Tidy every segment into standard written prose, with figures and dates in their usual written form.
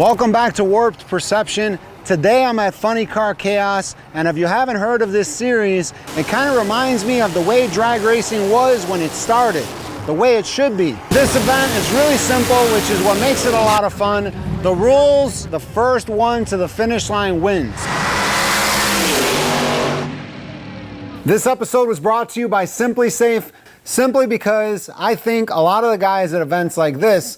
Welcome back to Warped Perception. Today I'm at Funny Car Chaos, and if you haven't heard of this series, it kind of reminds me of the way drag racing was when it started, the way it should be. This event is really simple, which is what makes it a lot of fun. The rules, the first one to the finish line wins. This episode was brought to you by Simply Safe, simply because I think a lot of the guys at events like this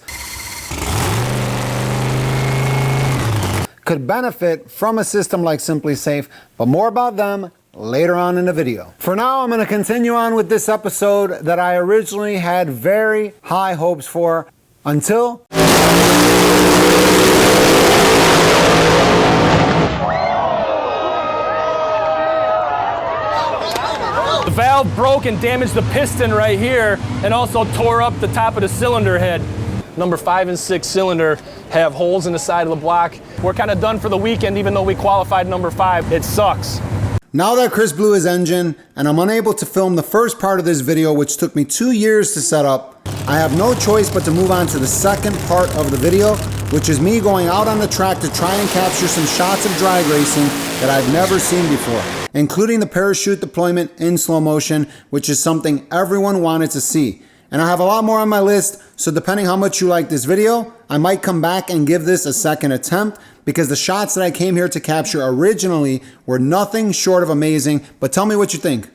could benefit from a system like Simply Safe, but more about them later on in the video. For now, I'm gonna continue on with this episode that I originally had very high hopes for until... The valve broke and damaged the piston right here and also tore up the top of the cylinder head. Number 5 and 6 cylinder have holes in the side of the block. We're kind of done for the weekend even though we qualified number 5. It sucks. Now that Chris blew his engine and I'm unable to film the first part of this video, which took me 2 years to set up, I have no choice but to move on to the second part of the video, which is me going out on the track to try and capture some shots of drag racing that I've never seen before, including the parachute deployment in slow motion, which is something everyone wanted to see. And I have a lot more on my list, so depending how much you like this video, I might come back and give this a second attempt, because the shots that I came here to capture originally were nothing short of amazing, but tell me what you think.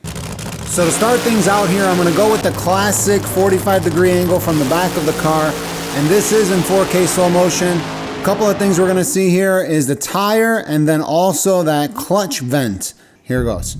So to start things out here, I'm gonna go with the classic 45-degree angle from the back of the car, and this is in 4K slow motion. A couple of things we're gonna see here is the tire and then also that clutch vent. Here goes.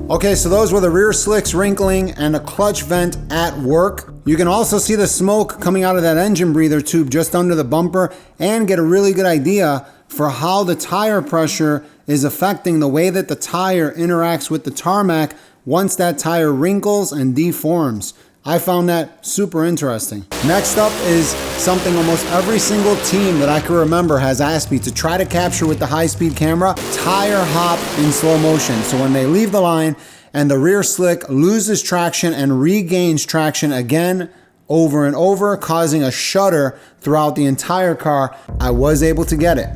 Okay, so those were the rear slicks wrinkling and a clutch vent at work. You can also see the smoke coming out of that engine breather tube just under the bumper and get a really good idea for how the tire pressure is affecting the way that the tire interacts with the tarmac once that tire wrinkles and deforms. I found that super interesting. Next up is something almost every single team that I can remember has asked me to try to capture with the high-speed camera, tire hop in slow motion. So when they leave the line and the rear slick loses traction and regains traction again over and over, causing a shudder throughout the entire car, I was able to get it.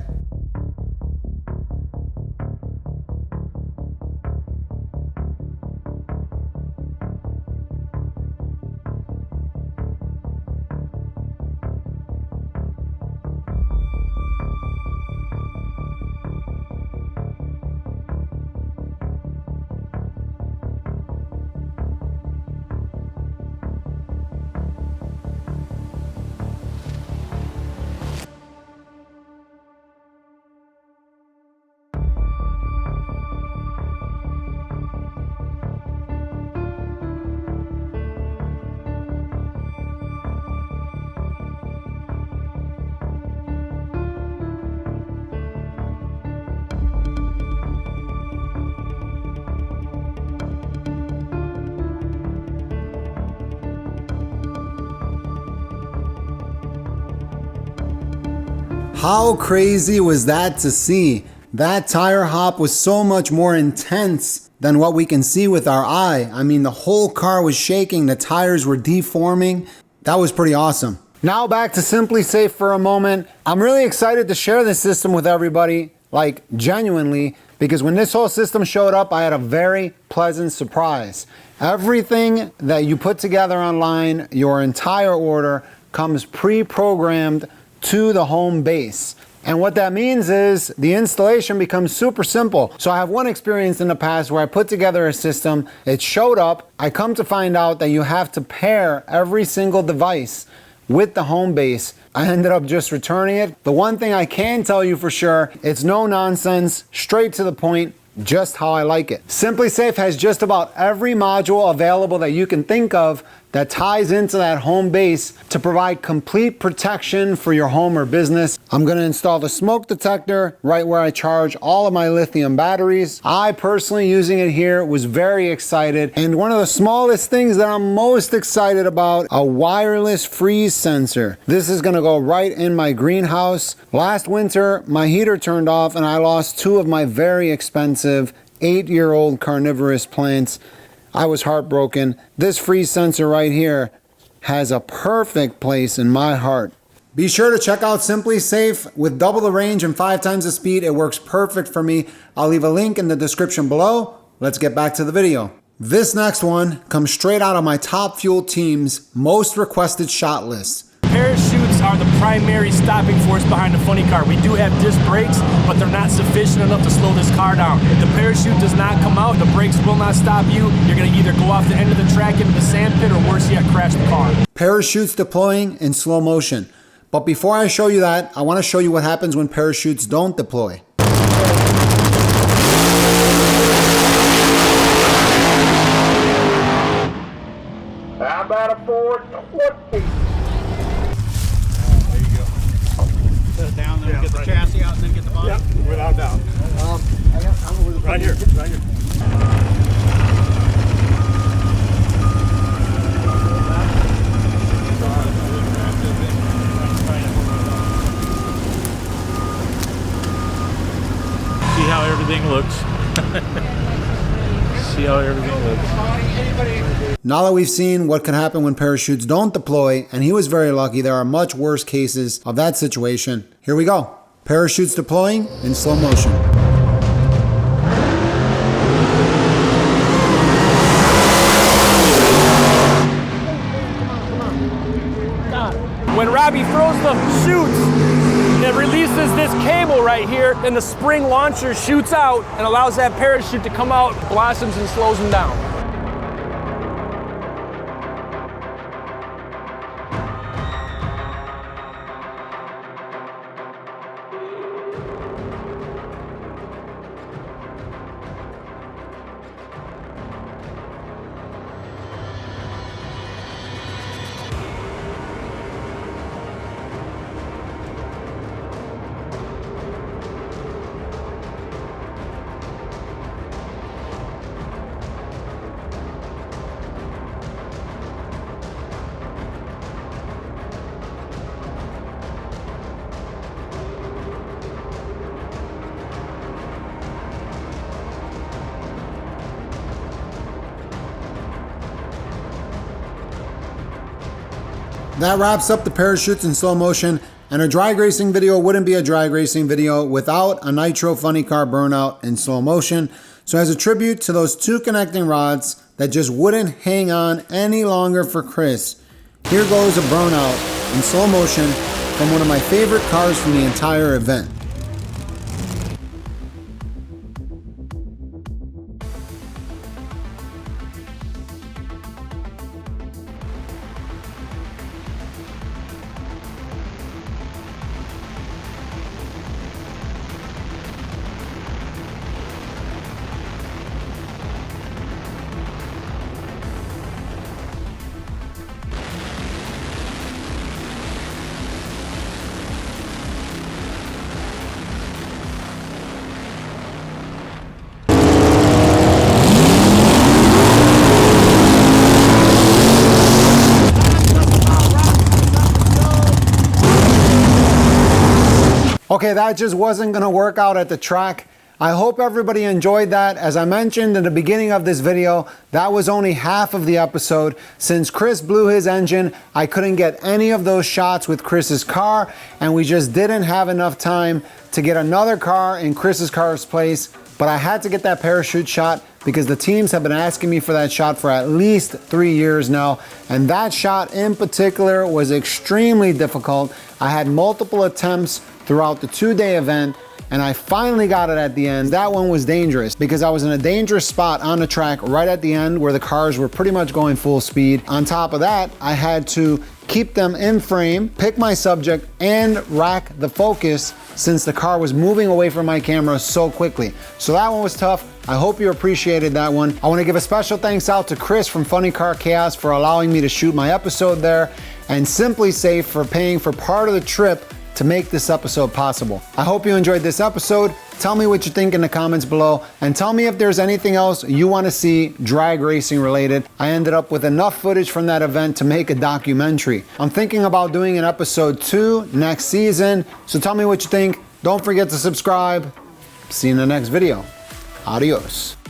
How crazy was that to see? That tire hop was so much more intense than what we can see with our eye. I mean, the whole car was shaking, the tires were deforming. That was pretty awesome. Now back to Simply Safe for a moment. I'm really excited to share this system with everybody, like genuinely, because when this whole system showed up, I had a very pleasant surprise. Everything that you put together online, your entire order, comes pre-programmed to the home base. And what that means is the installation becomes super simple. So I have one experience in the past where I put together a system, it showed up, I come to find out that you have to pair every single device with the home base. I ended up just returning it. The one thing I can tell you for sure, it's no nonsense, straight to the point, just how I like it. Simply Safe has just about every module available that you can think of that ties into that home base to provide complete protection for your home or business. I'm gonna install the smoke detector right where I charge all of my lithium batteries. I personally, using it here, was very excited. And one of the smallest things that I'm most excited about, a wireless freeze sensor. This is gonna go right in my greenhouse. Last winter, my heater turned off and I lost 2 of my very expensive 8-year-old carnivorous plants. I was heartbroken. This freeze sensor right here has a perfect place in my heart. Be sure to check out Simply Safe. With double the range and 5 times the speed, it works perfect for me. I'll leave a link in the description below. Let's get back to the video. This next one comes straight out of my Top Fuel team's most requested shot list. Parachutes are the primary stopping force behind the funny car. We do have disc brakes, but they're not sufficient enough to slow this car down. If the parachute does not come out, the brakes will not stop you. You're gonna either go off the end of the track into the sand pit, or worse yet, crash the car. Parachutes deploying in slow motion. But before I show you that, I want to show you what happens when parachutes don't deploy. How about a 420? There you go. Set it down, then get the chassis out, and then get the body? Yep, without doubt. Right here, right here. See how everything looks. See how everything looks. Now that we've seen what can happen when parachutes don't deploy, and he was very lucky, there are much worse cases of that situation. Here we go. Parachutes deploying in slow motion. When Robbie throws the chutes, it releases this cable right here, and the spring launcher shoots out and allows that parachute to come out, blossoms and slows them down. That wraps up the parachutes in slow motion, and a drag racing video wouldn't be a drag racing video without a Nitro funny car burnout in slow motion. So as a tribute to those 2 connecting rods that just wouldn't hang on any longer for Chris, here goes a burnout in slow motion from one of my favorite cars from the entire event. Okay, that just wasn't gonna work out at the track. I hope everybody enjoyed that. As I mentioned in the beginning of this video, that was only half of the episode. Since Chris blew his engine, I couldn't get any of those shots with Chris's car, and we just didn't have enough time to get another car in Chris's car's place. But I had to get that parachute shot because the teams have been asking me for that shot for at least 3 years now. And that shot in particular was extremely difficult. I had multiple attempts throughout the 2-day event, and I finally got it at the end. That one was dangerous because I was in a dangerous spot on the track right at the end where the cars were pretty much going full speed. On top of that, I had to keep them in frame, pick my subject, and rack the focus since the car was moving away from my camera so quickly. So that one was tough. I hope you appreciated that one. I want to give a special thanks out to Chris from Funny Car Chaos for allowing me to shoot my episode there, and Simply Safe for paying for part of the trip to make this episode possible. I hope you enjoyed this episode. Tell me what you think in the comments below, and tell me if there's anything else you want to see drag racing related. I ended up with enough footage from that event to make a documentary. I'm thinking about doing an episode 2 next season, so tell me what you think. Don't forget to subscribe. See you in the next video. Adios.